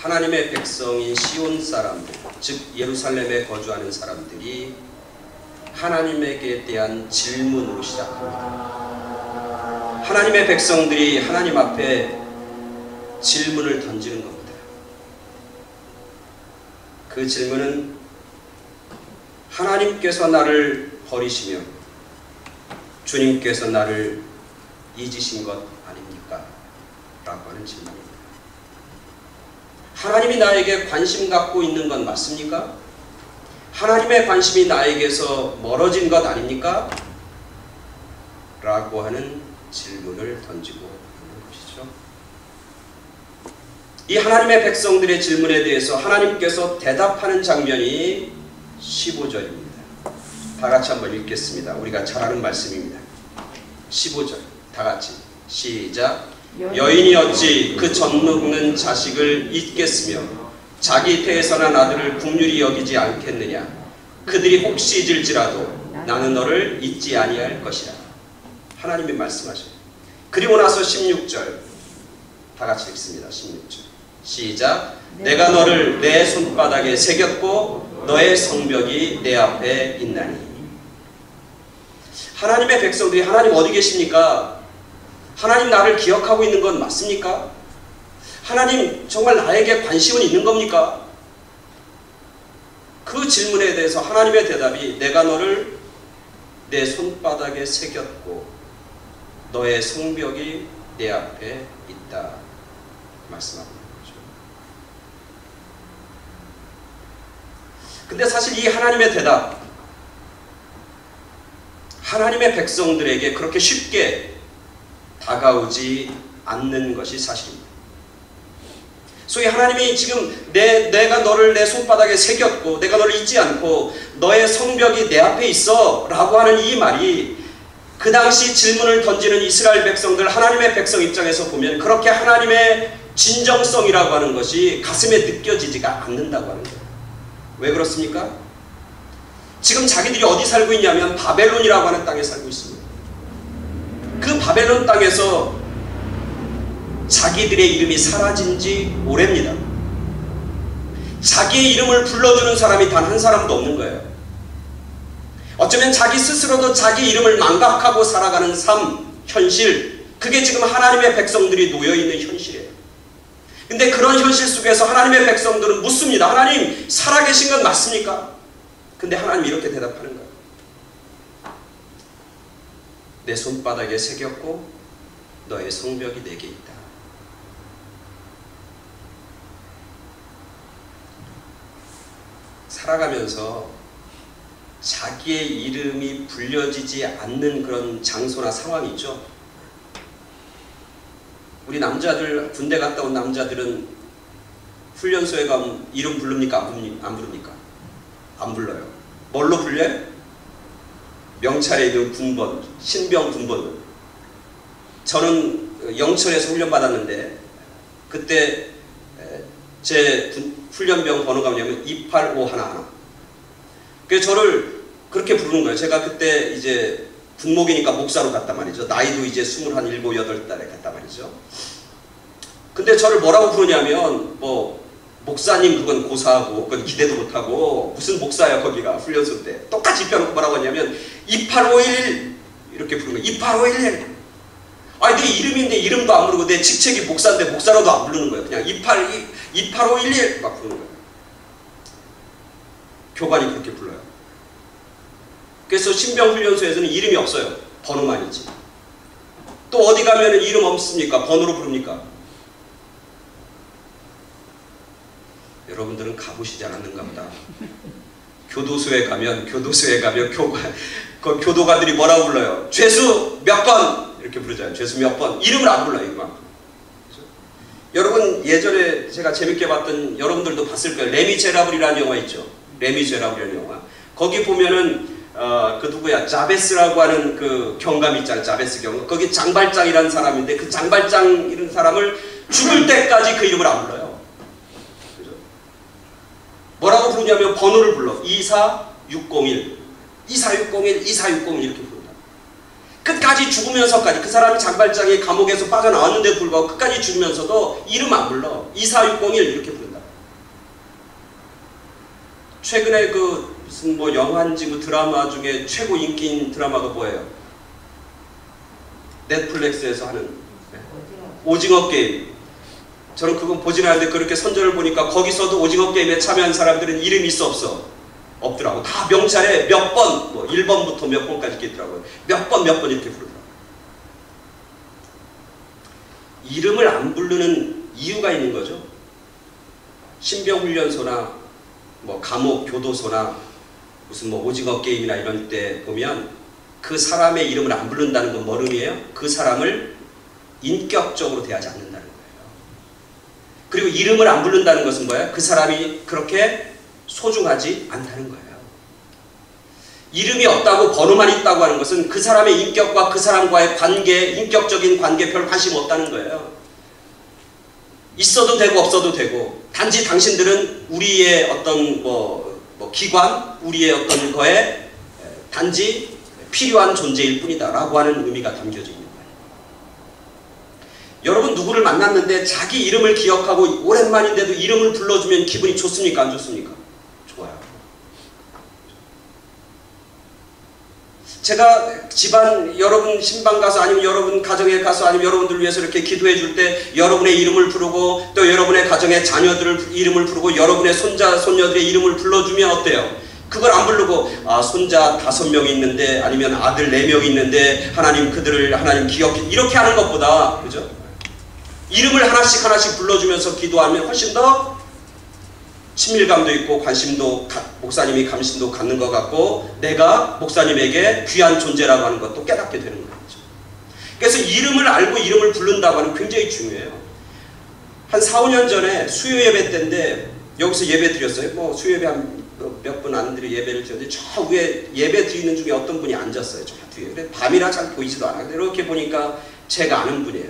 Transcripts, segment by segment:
하나님의 백성인 시온 사람들, 즉 예루살렘에 거주하는 사람들이 하나님에게 대한 질문으로 시작합니다. 하나님의 백성들이 하나님 앞에 질문을 던지는 겁니다. 그 질문은 하나님께서 나를 버리시며 주님께서 나를 잊으신 것 아닙니까? 라고 하는 질문입니다. 하나님이 나에게 관심 갖고 있는 건 맞습니까? 하나님의 관심이 나에게서 멀어진 것 아닙니까? 라고 하는 질문을 던지고 있는 것이죠. 이 하나님의 백성들의 질문에 대해서 하나님께서 대답하는 장면이 15절입니다. 다 같이 한번 읽겠습니다. 우리가 잘 아는 말씀입니다. 15절 다 같이 시작. 여인이 어찌 그 젖먹는 자식을 잊겠으며 자기 태에서 난 아들을 긍휼히 여기지 않겠느냐. 그들이 혹시 잊을지라도 나는 너를 잊지 아니할 것이라. 하나님이 말씀하셔요. 그리고 나서 16절 다 같이 읽습니다. 16절 시작. 내가 너를 내 손바닥에 새겼고 너의 성벽이 내 앞에 있나니. 하나님의 백성들이 하나님 어디 계십니까? 하나님 나를 기억하고 있는 건 맞습니까? 하나님 정말 나에게 관심은 있는 겁니까? 그 질문에 대해서 하나님의 대답이 내가 너를 내 손바닥에 새겼고 너의 성벽이 내 앞에 있다 말씀하고 있는 거죠. 근데 사실 이 하나님의 대답, 하나님의 백성들에게 그렇게 쉽게 다가오지 않는 것이 사실입니다. 소위 하나님이 지금 내가 너를 내 손바닥에 새겼고 내가 너를 잊지 않고 너의 성벽이 내 앞에 있어 라고 하는 이 말이 그 당시 질문을 던지는 이스라엘 백성들, 하나님의 백성 입장에서 보면 그렇게 하나님의 진정성이라고 하는 것이 가슴에 느껴지지가 않는다고 하는 거예요. 왜 그렇습니까? 지금 자기들이 어디 살고 있냐면 바벨론이라고 하는 땅에 살고 있습니다. 그 바벨론 땅에서 자기들의 이름이 사라진 지 오래입니다. 자기의 이름을 불러주는 사람이 단 한 사람도 없는 거예요. 어쩌면 자기 스스로도 자기 이름을 망각하고 살아가는 삶, 현실, 그게 지금 하나님의 백성들이 놓여있는 현실이에요. 근데 그런 현실 속에서 하나님의 백성들은 묻습니다. 하나님 살아계신 건 맞습니까? 근데 하나님이 이렇게 대답하는 거예요. 내 손바닥에 새겼고 너의 성벽이 내게 있다. 살아가면서 자기의 이름이 불려지지 않는 그런 장소나 상황이 있죠. 우리 남자들, 군대 갔다 온 남자들은 훈련소에 가면 이름 부릅니까? 안 부릅니까? 안 불러요. 뭘로 불려요? 명찰에 있는 군번, 신병 군번. 저는 영천에서 훈련받았는데 그때 제 훈련병 번호가 뭐냐면 28511. 그래서 저를 그렇게 부르는 거예요. 제가 그때 이제 군목이니까 목사로 갔단 말이죠. 나이도 이제 27, 8달에 갔단 말이죠. 근데 저를 뭐라고 부르냐면 목사님 그건 고사하고 그건 기대도 못하고 무슨 목사야 거기가 훈련소 때. 똑같이 입혀놓고 뭐라고 하냐면 28511 이렇게 부르는 거예요. 28511. 아니 내 이름인데 이름도 안 부르고 내 직책이 목사인데 목사라도 안 부르는 거예요. 그냥 28511 막 부르는 거예요. 교관이 그렇게 불러요. 그래서 신병훈련소에서는 이름이 없어요. 번호만 있지. 또 어디 가면 이름 없습니까? 번호로 부릅니까? 여러분들은 가보시지 않았는가 보다. 교도소에 가면 교도관들이 뭐라고 불러요? 죄수 몇 번! 이렇게 부르잖아요. 죄수 몇 번. 이름을 안 불러요. 이만큼. 그렇죠? 여러분 예전에 제가 재밌게 봤던, 여러분들도 봤을 거예요. 레미제라블이라는 영화 있죠. 레미제라블이라는 영화. 거기 보면은 그 누구야? 자베스라고 하는 그 경감 있잖아요. 자베스 경감. 거기 장발장이라는 사람인데 그 장발장 이런 사람을 죽을 때까지 그 이름을 안 불러요. 그죠? 뭐라고 부르냐면 번호를 불러. 24601, 2461, 2460 이렇게 부른다. 끝까지 죽으면서까지 그 사람이 장발장이 감옥에서 빠져나왔는데도 불구하고 끝까지 죽으면서도 이름 안 불러. 2461 이렇게 부른다. 최근에 그 무슨 뭐 영화인지 뭐 드라마 중에 최고 인기인 드라마가 뭐예요? 넷플릭스에서 하는 오징어 게임. 저는 그건 보진 않는데 그렇게 선전을 보니까 거기서도 오징어 게임에 참여한 사람들은 이름이 있어 없어? 없더라고. 다 명찰에 몇 번, 뭐 1번부터 몇 번까지 이렇게 있더라고요. 몇 번 이렇게 부르더라고요. 이름을 안 부르는 이유가 있는 거죠. 신병훈련소나 뭐 감옥 교도소나 무슨 뭐 오징어 게임이나 이런 때 보면 그 사람의 이름을 안 부른다는 건 뭘 의미해요? 그 사람을 인격적으로 대하지 않는다는 거예요. 그리고 이름을 안 부른다는 것은 뭐예요? 그 사람이 그렇게 소중하지 않다는 거예요. 이름이 없다고 번호만 있다고 하는 것은 그 사람의 인격과 그 사람과의 관계, 인격적인 관계에 별 관심 없다는 거예요. 있어도 되고 없어도 되고 단지 당신들은 우리의 어떤 뭐 기관, 우리의 어떤 거에 단지 필요한 존재일 뿐이다 라고 하는 의미가 담겨져 있는 거예요. 여러분 누구를 만났는데 자기 이름을 기억하고 오랜만인데도 이름을 불러주면 기분이 좋습니까? 안 좋습니까? 좋아요. 제가 집안 여러분 신방 가서 아니면 여러분 가정에 가서 아니면 여러분들 위해서 이렇게 기도해 줄 때 여러분의 이름을 부르고 또 여러분의 가정의 자녀들을 이름을 부르고 여러분의 손자 손녀들의 이름을 불러주면 어때요? 그걸 안 부르고 아 손자 5명 있는데 아니면 아들 4명 있는데 하나님 그들을 하나님 기억해 이렇게 하는 것보다 그죠? 이름을 하나씩 불러주면서 기도하면 훨씬 더 친밀감도 있고 관심도 목사님이 관심도 갖는 것 같고 내가 목사님에게 귀한 존재라고 하는 것도 깨닫게 되는 거죠. 그래서 이름을 알고 이름을 부른다고 하는 굉장히 중요해요. 한 4, 5년 전에 수요 예배 때인데 여기서 예배 드렸어요. 뭐 수요 예배 한 몇 분 안 드려 예배를 드렸는데 저 위에 예배 드리는 중에 어떤 분이 앉았어요. 저 뒤에. 그래 밤이라 잘 보이지도 않아요. 이렇게 보니까 제가 아는 분이에요.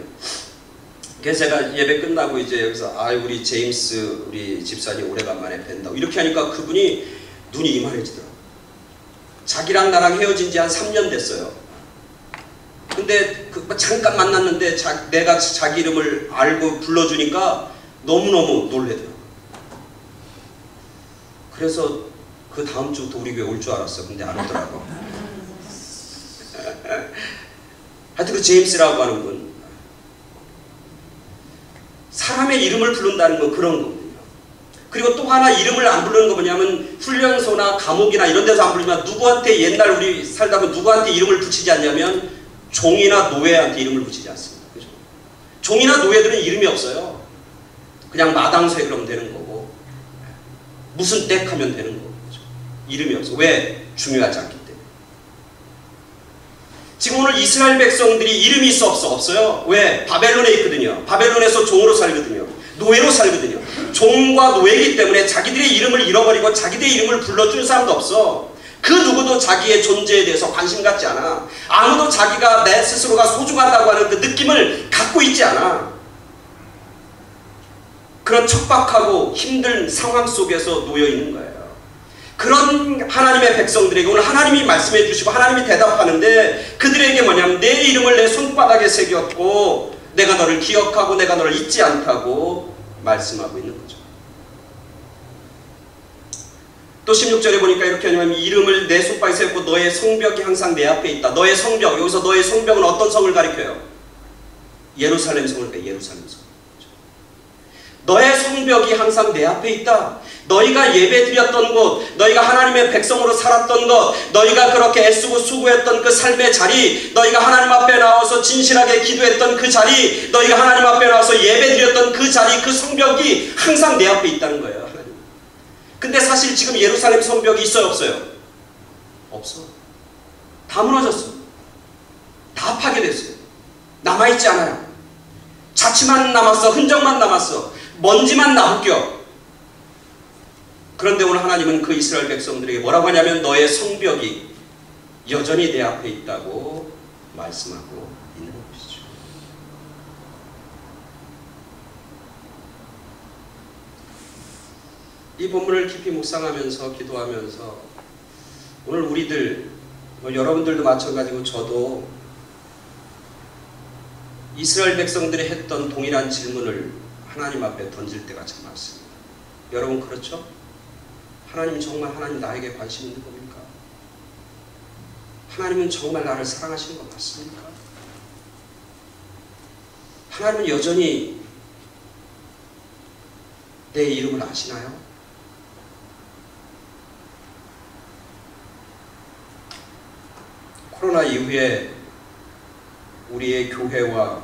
그래서 제가 예배 끝나고 이제 여기서 아 우리 제임스 우리 집사님 오래간만에 뵌다고 이렇게 하니까 그분이 눈이 이만해지더라고요. 자기랑 나랑 헤어진 지 한 3년 됐어요. 근데 잠깐 만났는데 내가 자기 이름을 알고 불러주니까 너무너무 놀래더라고요. 그래서 그 다음 주부터 우리 교회 올 줄 알았어. 근데 안 오더라고. 하여튼 그 제임스라고 하는 분 사람의 이름을 부른다는 건 그런 거거든요. 그리고 또 하나 이름을 안 부르는 거 뭐냐면 훈련소나 감옥이나 이런 데서 안 부르면 누구한테 옛날 우리 살다 보면 누구한테 이름을 붙이지 않냐면 종이나 노예한테 이름을 붙이지 않습니다. 그죠? 종이나 노예들은 이름이 없어요. 그냥 마당쇠 그러면 되는 거고 무슨 댁 하면 되는 거고 그죠? 이름이 없어. 왜? 중요하지 않기 때문에. 지금 오늘 이스라엘 백성들이 이름이 있어 없어? 없어요. 왜? 바벨론에 있거든요. 바벨론에서 종으로 살거든요. 노예로 살거든요. 종과 노예이기 때문에 자기들의 이름을 잃어버리고 자기들의 이름을 불러주는 사람도 없어. 그 누구도 자기의 존재에 대해서 관심 갖지 않아. 아무도 자기가 내 스스로가 소중하다고 하는 그 느낌을 갖고 있지 않아. 그런 척박하고 힘든 상황 속에서 놓여 있는 거예요. 그런 하나님의 백성들에게 오늘 하나님이 말씀해 주시고 하나님이 대답하는데 그들에게 뭐냐면 내 이름을 내 손바닥에 새겼고 내가 너를 기억하고 내가 너를 잊지 않다고 말씀하고 있는 거죠. 또 16절에 보니까 이렇게 하냐면 이름을 내 손바닥에 새겼고 너의 성벽이 항상 내 앞에 있다. 너의 성벽, 여기서 너의 성벽은 어떤 성을 가리켜요? 예루살렘 성을 가리켜요. 예루살렘 성. 너의 성벽이 항상 내 앞에 있다. 너희가 예배 드렸던 곳, 너희가 하나님의 백성으로 살았던 것, 너희가 그렇게 애쓰고 수고했던 그 삶의 자리, 너희가 하나님 앞에 나와서 진실하게 기도했던 그 자리, 너희가 하나님 앞에 나와서 예배 드렸던 그 자리, 그 성벽이 항상 내 앞에 있다는 거예요. 하나님. 근데 사실 지금 예루살렘 성벽이 있어요? 없어요? 없어. 다 무너졌어. 다 파괴됐어요. 남아있지 않아요. 자취만 남았어. 흔적만 남았어. 먼지만 남겨. 그런데 오늘 하나님은 그 이스라엘 백성들에게 뭐라고 하냐면 너의 성벽이 여전히 내 앞에 있다고 말씀하고 있는 것이죠. 이 본문을 깊이 묵상하면서 기도하면서 오늘 우리들 여러분들도 마찬가지고 저도 이스라엘 백성들이 했던 동일한 질문을 하나님 앞에 던질 때가 참 많습니다. 여러분 그렇죠? 하나님 정말 하나님 나에게 관심 있는 겁니까? 하나님은 정말 나를 사랑하시는 것 맞습니까? 하나님은 여전히 내 이름을 아시나요? 코로나 이후에 우리의 교회와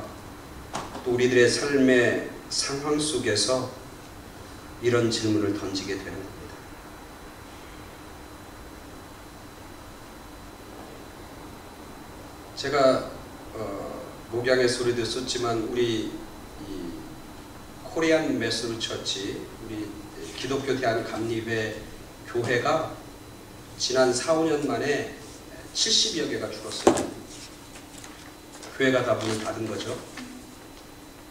또 우리들의 삶의 상황 속에서 이런 질문을 던지게 되는 겁니다. 제가 목양의 소리도 썼지만 우리 이 코리안 메소드 처치, 우리 기독교 대한감리회 교회가 지난 4, 5년 만에 70여 개가 줄었어요. 교회가 다 문을 닫은 거죠.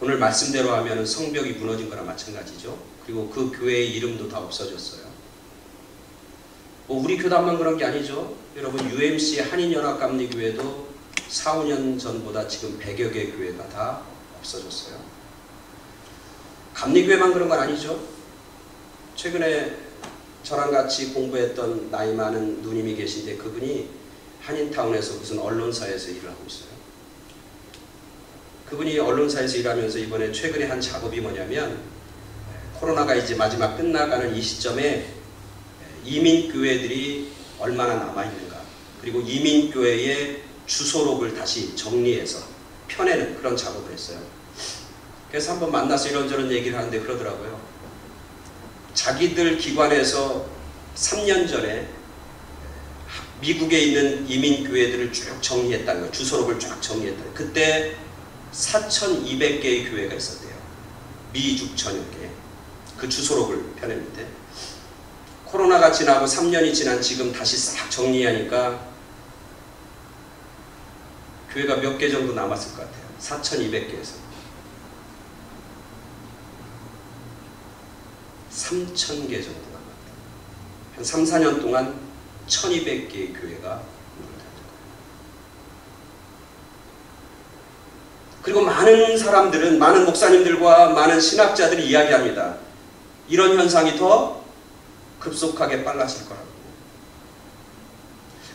오늘 말씀대로 하면 성벽이 무너진 거나 마찬가지죠. 그리고 그 교회의 이름도 다 없어졌어요. 뭐 우리 교단만 그런 게 아니죠. 여러분 UMC 한인연합감리교회도 4, 5년 전보다 지금 100여 개 교회가 다 없어졌어요. 감리교회만 그런 건 아니죠. 최근에 저랑 같이 공부했던 나이 많은 누님이 계신데 그분이 한인타운에서 무슨 언론사에서 일을 하고 있어요. 그분이 언론사에서 일하면서 이번에 최근에 한 작업이 뭐냐면 코로나가 이제 마지막 끝나가는 이 시점에 이민교회들이 얼마나 남아있는가, 그리고 이민교회의 주소록을 다시 정리해서 펴내는 그런 작업을 했어요. 그래서 한번 만나서 이런저런 얘기를 하는데 그러더라고요. 자기들 기관에서 3년 전에 미국에 있는 이민교회들을 쭉 정리했다는 거예요. 주소록을 쫙 정리했다는 거예요. 그때 4,200개의 교회가 있었대요. 미국 전역에. 그 주소록을 펴냈는데 코로나가 지나고 3년이 지난 지금 다시 싹 정리하니까 교회가 몇 개 정도 남았을 것 같아요. 4,200개에서 3,000개 정도 남았다. 한 3, 4년 동안 1,200개의 교회가 문을 닫은 거예요. 그리고 많은 사람들은, 많은 목사님들과 많은 신학자들이 이야기합니다. 이런 현상이 더 급속하게 빨라질 거라고.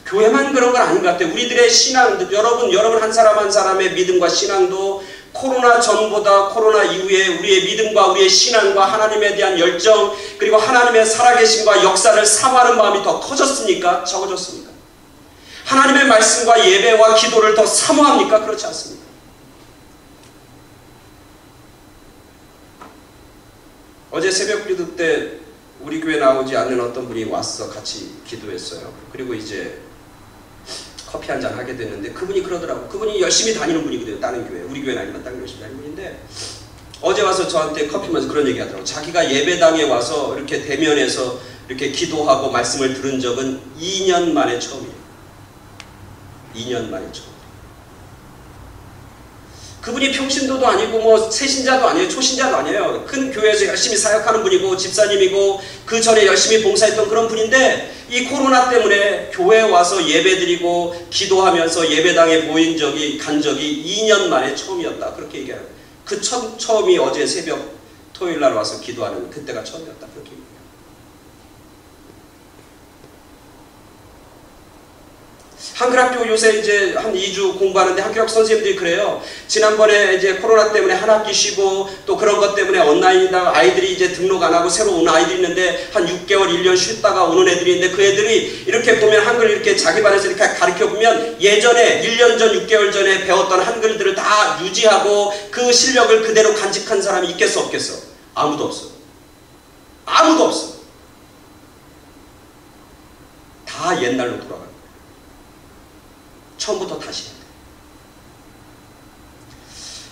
교회만 그런 건 아닌 것 같아요. 우리들의 신앙, 여러분 한 사람 한 사람의 믿음과 신앙도 코로나 전보다 코로나 이후에 우리의 믿음과 우리의 신앙과 하나님에 대한 열정, 그리고 하나님의 살아계심과 역사를 사모하는 마음이 더 커졌습니까? 적어졌습니까? 하나님의 말씀과 예배와 기도를 더 사모합니까? 그렇지 않습니까? 어제 새벽 기도 때 우리 교회 나오지 않는 어떤 분이 와서 같이 기도했어요. 그리고 이제 커피 한잔 하게 됐는데 그분이 그러더라고. 그분이 열심히 다니는 분이거든요. 다른 교회. 우리 교회는 아니지만 다른 열심히 다니는 분인데 어제 와서 저한테 커피 마시면서 그런 얘기 하더라고. 자기가 예배당에 와서 이렇게 대면해서 이렇게 기도하고 말씀을 들은 적은 2년 만에 처음이에요. 2년 만에 처음. 그분이 평신도도 아니고 뭐 새신자도 아니에요. 초신자도 아니에요. 큰 교회에서 열심히 사역하는 분이고 집사님이고 그 전에 열심히 봉사했던 그런 분인데 이 코로나 때문에 교회에 와서 예배드리고 기도하면서 예배당에 간 적이 2년 만에 처음이었다. 그렇게 얘기해요. 그 처음이 어제 새벽 토요일 날 와서 기도하는 그때가 처음이었다. 그렇게 얘기해요. 한글학교 요새 이제 한 2주 공부하는데 한글학 선생님들이 그래요. 지난번에 이제 코로나 때문에 한 학기 쉬고 또 그런 것 때문에 온라인이다 아이들이 이제 등록 안 하고 새로 온 아이들이 있는데 한 6개월, 1년 쉬다가 오는 애들이 있는데 그 애들이 이렇게 보면 한글 이렇게 자기 반에서 이렇게 가르쳐 보면 예전에 1년 전, 6개월 전에 배웠던 한글들을 다 유지하고 그 실력을 그대로 간직한 사람이 있겠어, 없겠어? 아무도 없어. 아무도 없어. 다 옛날로 돌아가. 처음부터 다시 해야 돼.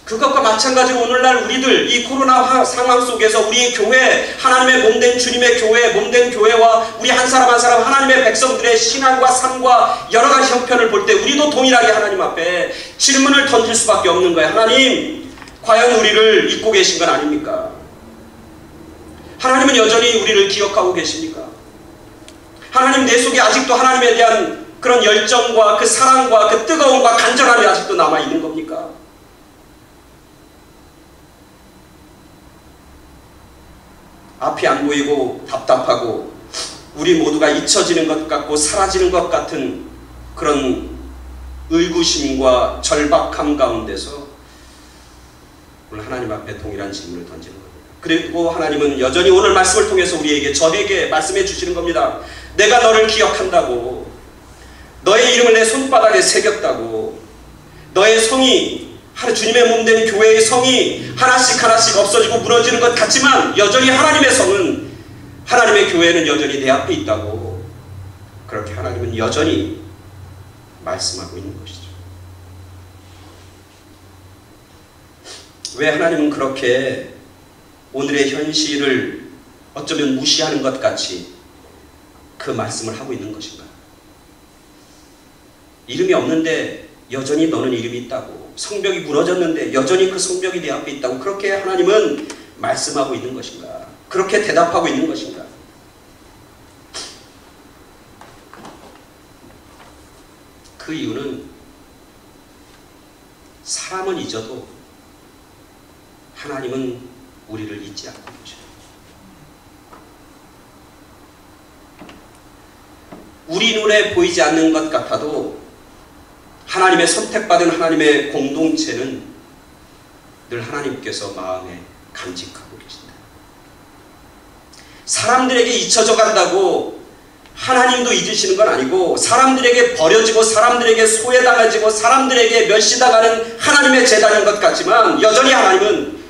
그것과 마찬가지로 오늘날 우리들 이 코로나 상황 속에서 우리의 교회, 하나님의 몸된 주님의 교회, 몸된 교회와 우리 한 사람 한 사람 하나님의 백성들의 신앙과 삶과 여러 가지 형편을 볼 때 우리도 동일하게 하나님 앞에 질문을 던질 수밖에 없는 거예요. 하나님, 과연 우리를 잊고 계신 건 아닙니까? 하나님은 여전히 우리를 기억하고 계십니까? 하나님 내 속에 아직도 하나님에 대한 그런 열정과 그 사랑과 그 뜨거움과 간절함이 아직도 남아있는 겁니까? 앞이 안 보이고 답답하고 우리 모두가 잊혀지는 것 같고 사라지는 것 같은 그런 의구심과 절박함 가운데서 오늘 하나님 앞에 동일한 질문을 던지는 겁니다. 그리고 하나님은 여전히 오늘 말씀을 통해서 우리에게, 저에게 말씀해 주시는 겁니다. 내가 너를 기억한다고, 너의 이름을 내 손바닥에 새겼다고, 너의 성이, 주님의 몸된 교회의 성이 하나씩 하나씩 없어지고 무너지는 것 같지만 여전히 하나님의 성은, 하나님의 교회는 여전히 내 앞에 있다고, 그렇게 하나님은 여전히 말씀하고 있는 것이죠. 왜 하나님은 그렇게 오늘의 현실을 어쩌면 무시하는 것 같이 그 말씀을 하고 있는 것인가? 이름이 없는데 여전히 너는 이름이 있다고, 성벽이 무너졌는데 여전히 그 성벽이 내 앞에 있다고, 그렇게 하나님은 말씀하고 있는 것인가? 그렇게 대답하고 있는 것인가? 그 이유는 사람은 잊어도 하나님은 우리를 잊지 않고 계셔요. 우리 눈에 보이지 않는 것 같아도 하나님의 선택받은 하나님의 공동체는 늘 하나님께서 마음에 간직하고 계신다. 사람들에게 잊혀져 간다고 하나님도 잊으시는 건 아니고, 사람들에게 버려지고 사람들에게 소외당해지고 사람들에게 멸시당하는 하나님의 재단인 것 같지만 여전히 하나님은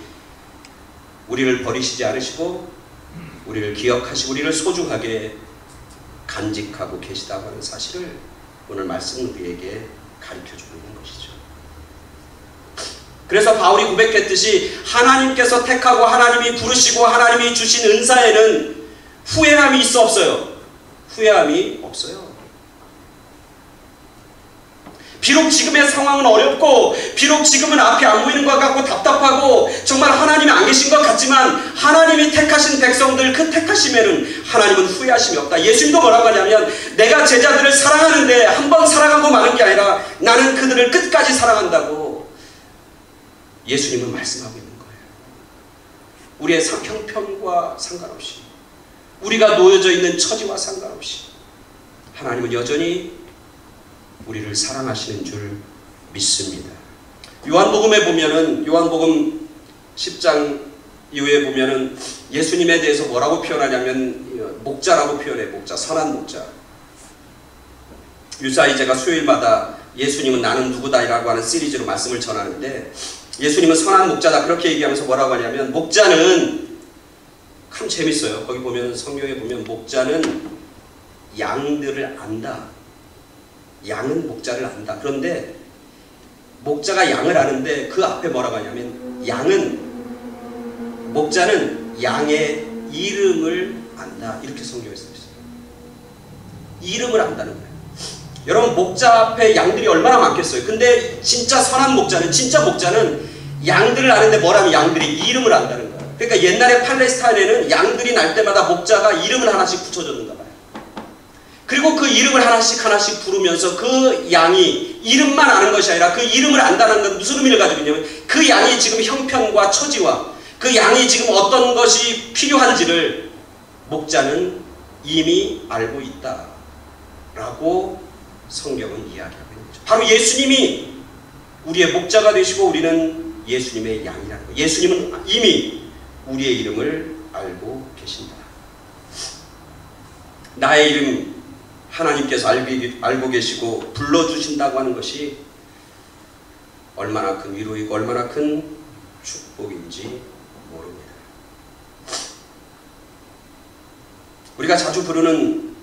우리를 버리시지 않으시고 우리를 기억하시고 우리를 소중하게 간직하고 계시다고 하는 사실을 오늘 말씀은 우리에게 가르쳐주고 있는 것이죠. 그래서 바울이 고백했듯이 하나님께서 택하고 하나님이 부르시고 하나님이 주신 은사에는 후회함이 있어 없어요? 후회함이 없어요. 비록 지금의 상황은 어렵고 비록 지금은 앞이 안 보이는 것 같고 답답하고 정말 하나님이 안 계신 것 같지만 하나님이 택하신 백성들, 그 택하심에는 하나님은 후회하심이 없다. 예수님도 뭐라고 하냐면 내가 제자들을 사랑하는데 한 번 사랑하고 마는 게 아니라 나는 그들을 끝까지 사랑한다고 예수님은 말씀하고 있는 거예요. 우리의 형편과 상관없이, 우리가 놓여져 있는 처지와 상관없이 하나님은 여전히 우리를 사랑하시는 줄 믿습니다. 요한복음에 보면은, 요한복음 10장 이후에 보면은 예수님에 대해서 뭐라고 표현하냐면 목자라고 표현해. 목자, 선한 목자. 유사히 제가 수요일마다 예수님은 나는 누구다라고 하는 시리즈로 말씀을 전하는데, 예수님은 선한 목자다 그렇게 얘기하면서 뭐라고 하냐면, 목자는 참 재밌어요. 거기 보면, 성경에 보면 목자는 양들을 안다. 양은 목자를 안다. 그런데 목자가 양을 아는데 그 앞에 뭐라고 하냐면 목자는 양의 이름을 안다. 이렇게 성경에 써 있어요. 이름을 안다는 거예요. 여러분, 목자 앞에 양들이 얼마나 많겠어요. 근데 진짜 선한 목자는, 진짜 목자는 양들을 아는데 뭐라면 양들이 이름을 안다는 거예요. 그러니까 옛날에 팔레스타인에는 양들이 날 때마다 목자가 이름을 하나씩 붙여줬는가 봐요. 그리고 그 이름을 하나씩 하나씩 부르면서 그 양이 이름만 아는 것이 아니라 그 이름을 안다는 건 무슨 의미를 가지고 있냐면, 그 양이 지금 형편과 처지와 그 양이 지금 어떤 것이 필요한지를 목자는 이미 알고 있다라고 성경은 이야기하고 있는 거죠. 바로 예수님이 우리의 목자가 되시고 우리는 예수님의 양이라는 거예요. 예수님은 이미 우리의 이름을 알고 계신다. 나의 이름 하나님께서 알고 계시고 불러주신다고 하는 것이 얼마나 큰 위로이고 얼마나 큰 축복인지 모릅니다. 우리가 자주 부르는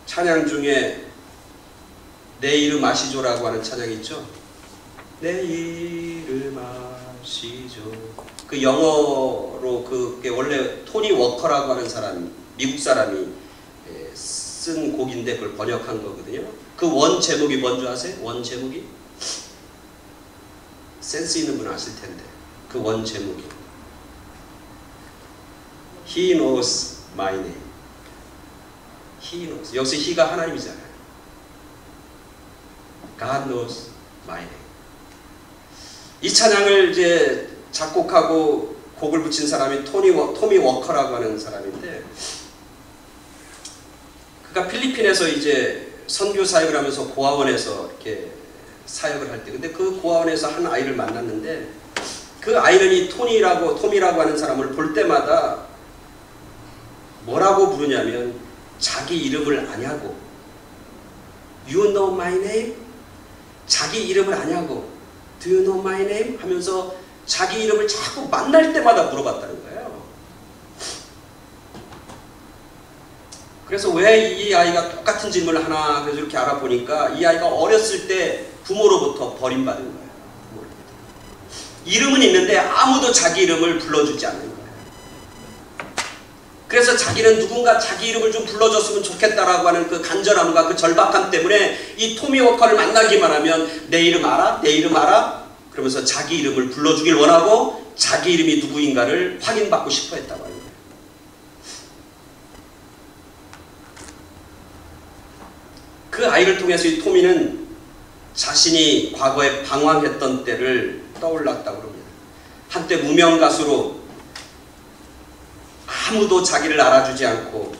찬양 중에 내 이름 아시죠라고 하는 찬양이 있죠. 내 이름 아시죠. 그 영어로 그게 원래 토니 워커라고 하는 사람, 미국 사람이 쓴 곡인데 그걸 번역한 거거든요. 그 원 제목이 뭔지 아세요? 원 제목이? 센스 있는 분 아실 텐데 그 원 제목이 He knows my name. He knows. 여기서 He가 하나님이잖아요. God knows my name. 이 찬양을 이제 작곡하고 곡을 붙인 사람이 토미 워커라고 하는 사람인데, 그러니까 필리핀에서 이제 선교 사역을 하면서 고아원에서 이렇게 사역을 할 때, 근데 그 고아원에서 한 아이를 만났는데, 그 아이는 이 톰이라고 하는 사람을 볼 때마다 뭐라고 부르냐면 자기 이름을 아냐고. You know my name? 자기 이름을 아냐고. Do you know my name? 하면서 자기 이름을 자꾸 만날 때마다 물어봤다는 거예요. 그래서 왜 이 아이가 똑같은 질문을 하나, 그래서 이렇게 알아보니까 이 아이가 어렸을 때 부모로부터 버림받은 거예요. 이름은 있는데 아무도 자기 이름을 불러주지 않는 거예요. 그래서 자기는 누군가 자기 이름을 좀 불러줬으면 좋겠다라고 하는 그 간절함과 그 절박함 때문에 이 토미 워커를 만나기만 하면 내 이름 알아? 내 이름 알아? 그러면서 자기 이름을 불러주길 원하고 자기 이름이 누구인가를 확인받고 싶어 했다고 하는 거예요. 그 아이를 통해서 이 토미는 자신이 과거에 방황했던 때를 떠올랐다고 합니다. 한때 무명 가수로 아무도 자기를 알아주지 않고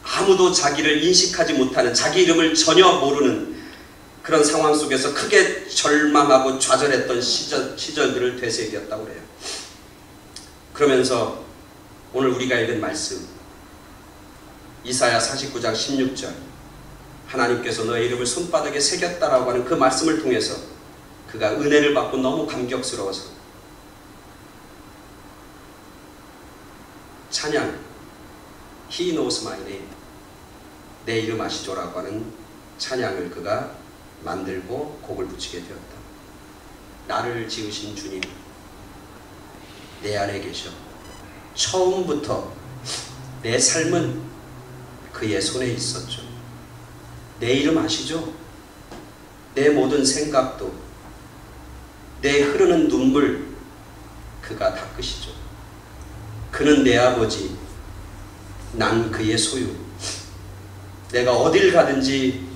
아무도 자기를 인식하지 못하는, 자기 이름을 전혀 모르는 그런 상황 속에서 크게 절망하고 좌절했던 시절들을 되새겼다고 해요. 그러면서 오늘 우리가 읽은 말씀 이사야 49장 16절, 하나님께서 너의 이름을 손바닥에 새겼다라고 하는 그 말씀을 통해서 그가 은혜를 받고 너무 감격스러워서 찬양, He knows my name, 내 이름 아시죠라고 하는 찬양을 그가 만들고 곡을 붙이게 되었다. 나를 지으신 주님, 내 안에 계셔. 처음부터 내 삶은 그의 손에 있었죠. 내 이름 아시죠? 내 모든 생각도, 내 흐르는 눈물 그가 닦으시죠. 그는 내 아버지, 난 그의 소유. 내가 어딜 가든지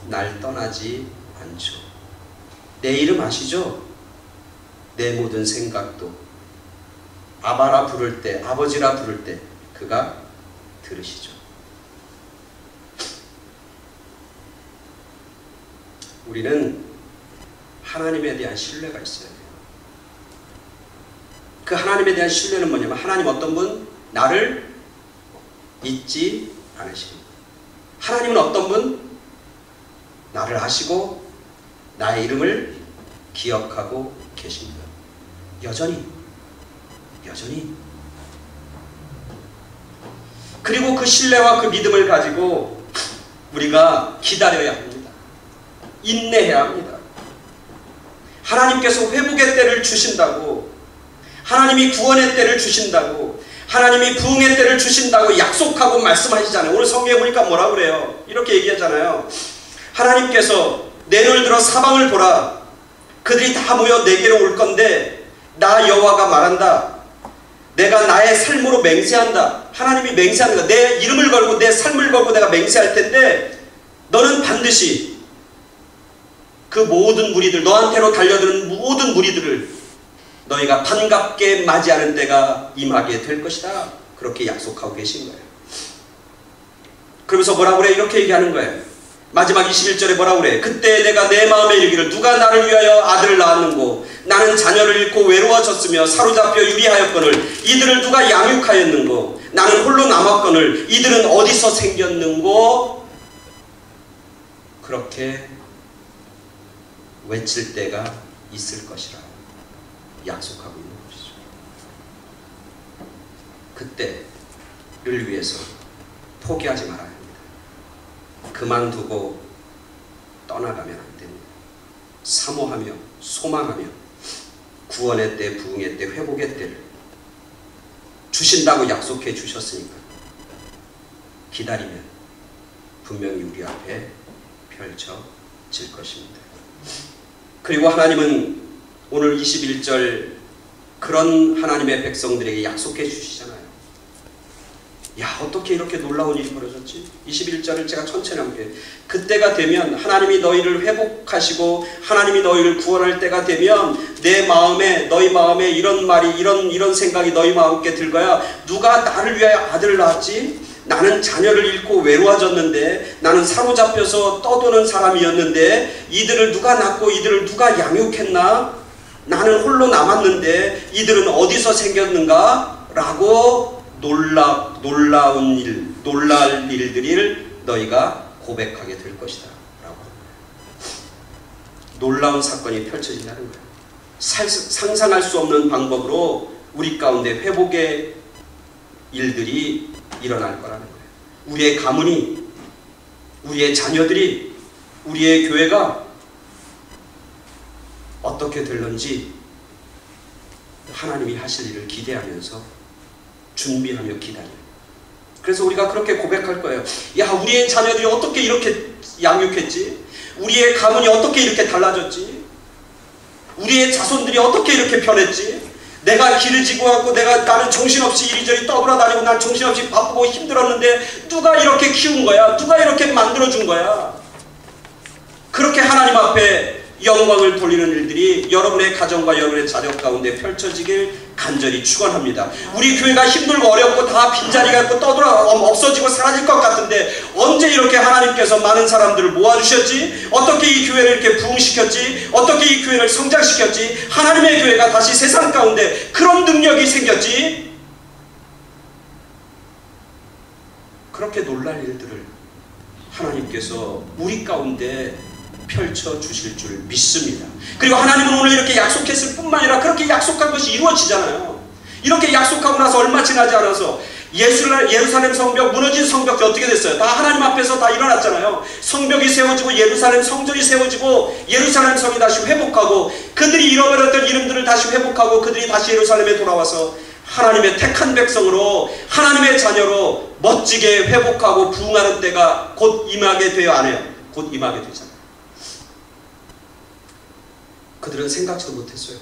날 떠나지 않죠. 내 이름 아시죠? 내 모든 생각도, 아바라 부를 때, 아버지라 부를 때 그가 들으시죠. 우리는 하나님에 대한 신뢰가 있어야 돼요. 그 하나님에 대한 신뢰는 뭐냐면, 하나님 어떤 분? 나를 잊지 않으십니다. 하나님은 어떤 분? 나를 아시고 나의 이름을 기억하고 계십니다. 여전히. 그리고 그 신뢰와 그 믿음을 가지고 우리가 기다려야 합니다. 인내해야 합니다. 하나님께서 회복의 때를 주신다고, 하나님이 구원의 때를 주신다고, 하나님이 부흥의 때를 주신다고 약속하고 말씀하시잖아요. 오늘 성경에 보니까 뭐라 그래요? 이렇게 얘기하잖아요. 하나님께서 내 눈을 들어 사방을 보라. 그들이 다 모여 내게로 올 건데 나 여호와가 말한다. 내가 나의 삶으로 맹세한다. 하나님이 맹세하는 거야. 내 이름을 걸고 내 삶을 걸고 내가 맹세할 텐데 너는 반드시 그 모든 무리들, 너한테로 달려드는 모든 무리들을 너희가 반갑게 맞이하는 때가 임하게 될 것이다. 그렇게 약속하고 계신 거예요. 그러면서 뭐라고 그래? 이렇게 얘기하는 거예요. 마지막 21절에 뭐라고 그래? 그때 내가 내 마음에 이르기를 누가 나를 위하여 아들을 낳았는고 나는 자녀를 잃고 외로워졌으며 사로잡혀 유리하였거늘 이들을 누가 양육하였는고 나는 홀로 남았거늘 이들은 어디서 생겼는고 그렇게 외칠 때가 있을 것이라 약속하고 있는 것이죠. 그때를 위해서 포기하지 말아야 합니다. 그만두고 떠나가면 안 됩니다. 사모하며 소망하며 구원의 때, 부흥의 때, 회복의 때를 주신다고 약속해 주셨으니까 기다리면 분명히 우리 앞에 펼쳐질 것입니다. 그리고 하나님은 오늘 21절 그런 하나님의 백성들에게 약속해 주시잖아요. 야, 어떻게 이렇게 놀라운 일이 벌어졌지? 21절을 제가 천천히 함께, 그때가 되면 하나님이 너희를 회복하시고 하나님이 너희를 구원할 때가 되면 내 마음에, 너희 마음에 이런 말이, 이런 생각이 너희 마음께 들 거야. 누가 나를 위하여 아들을 낳았지? 나는 자녀를 잃고 외로워졌는데, 나는 사로잡혀서 떠도는 사람이었는데 이들을 누가 낳고 이들을 누가 양육했나? 나는 홀로 남았는데 이들은 어디서 생겼는가? 라고 놀랄 일들을 너희가 고백하게 될 것이다 라고 합니다. 놀라운 사건이 펼쳐진다는 거예요. 상상할 수 없는 방법으로 우리 가운데 회복의 일들이 일어날 거라는 거예요. 우리의 가문이, 우리의 자녀들이, 우리의 교회가 어떻게 될런지 하나님이 하실 일을 기대하면서 준비하며 기다려요. 그래서 우리가 그렇게 고백할 거예요. 야, 우리의 자녀들이 어떻게 이렇게 양육했지? 우리의 가문이 어떻게 이렇게 달라졌지? 우리의 자손들이 어떻게 이렇게 변했지? 내가 기르지고 하고 나는 정신없이 이리저리 떠돌아다니고 난 정신없이 바쁘고 힘들었는데 누가 이렇게 키운 거야? 누가 이렇게 만들어준 거야? 그렇게 하나님 앞에 영광을 돌리는 일들이 여러분의 가정과 여러분의 자녀 가운데 펼쳐지길 간절히 축원합니다. 우리 교회가 힘들고 어렵고 다 빈자리가 있고 없어지고 사라질 것 같은데 언제 이렇게 하나님께서 많은 사람들을 모아주셨지? 어떻게 이 교회를 이렇게 부흥시켰지? 어떻게 이 교회를 성장시켰지? 하나님의 교회가 다시 세상 가운데 그런 능력이 생겼지? 그렇게 놀랄 일들을 하나님께서 우리 가운데 펼쳐 주실 줄 믿습니다. 그리고 하나님은 오늘 이렇게 약속했을 뿐만 아니라 그렇게 약속한 것이 이루어지잖아요. 이렇게 약속하고 나서 얼마 지나지 않아서 예루살렘 성벽, 무너진 성벽이 어떻게 됐어요? 다 하나님 앞에서 다 일어났잖아요. 성벽이 세워지고 예루살렘 성전이 세워지고 예루살렘 성이 다시 회복하고 그들이 잃어버렸던 이름들을 다시 회복하고 그들이 다시 예루살렘에 돌아와서 하나님의 택한 백성으로 하나님의 자녀로 멋지게 회복하고 부흥하는 때가 곧 임하게 되어 안 해요. 곧 임하게 되잖아요. 그들은 생각지도 못했어요.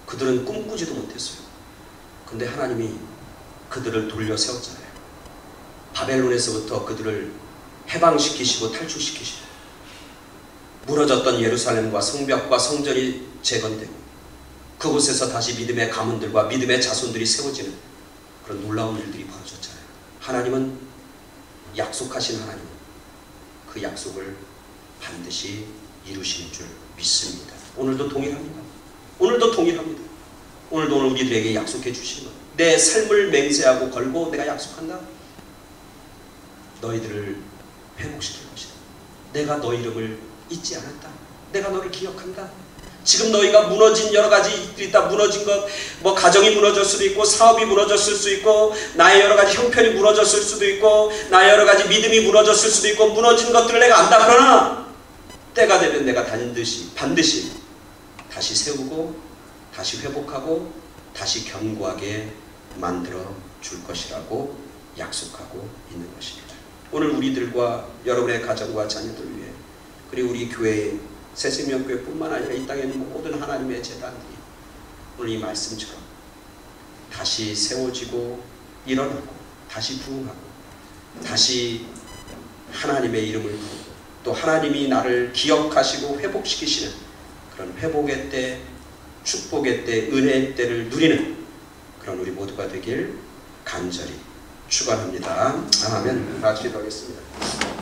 그들은 꿈꾸지도 못했어요. 근데 하나님이 그들을 돌려 세웠잖아요. 바벨론에서부터 그들을 해방시키시고 탈출시키시고 무너졌던 예루살렘과 성벽과 성전이 재건되고 그곳에서 다시 믿음의 가문들과 믿음의 자손들이 세워지는 그런 놀라운 일들이 벌어졌잖아요. 하나님은 약속하신 하나님, 그 약속을 반드시 이루시는 줄 믿습니다. 오늘도 동일합니다. 오늘도 동일합니다. 오늘도 오늘 우리들에게 약속해 주시는 것. 내 삶을 맹세하고 걸고 내가 약속한다. 너희들을 회복시킬 것이다. 내가 너희 이름을 잊지 않았다. 내가 너를 기억한다. 지금 너희가 무너진 여러 가지 일들이 있다. 무너진 것, 뭐 가정이 무너졌을 수도 있고 사업이 무너졌을 수도 있고 나의 여러 가지 형편이 무너졌을 수도 있고 나의 여러 가지 믿음이 무너졌을 수도 있고 무너진 것들을 내가 안다. 그러나 때가 되면 내가 반드시 다시 세우고 다시 회복하고 다시 견고하게 만들어 줄 것이라고 약속하고 있는 것입니다. 오늘 우리들과 여러분의 가정과 자녀들 위해 그리고 우리 교회의 새생명교회뿐만 아니라 이 땅에 있는 모든 하나님의 제단들이 오늘 이 말씀처럼 다시 세워지고 일어나고 다시 부흥하고 다시 하나님의 이름을 부르고 또 하나님이 나를 기억하시고 회복시키시는 그런 회복의 때, 축복의 때, 은혜의 때를 누리는 그런 우리 모두가 되길 간절히 축원합니다. 아멘. 같이 기도하겠습니다.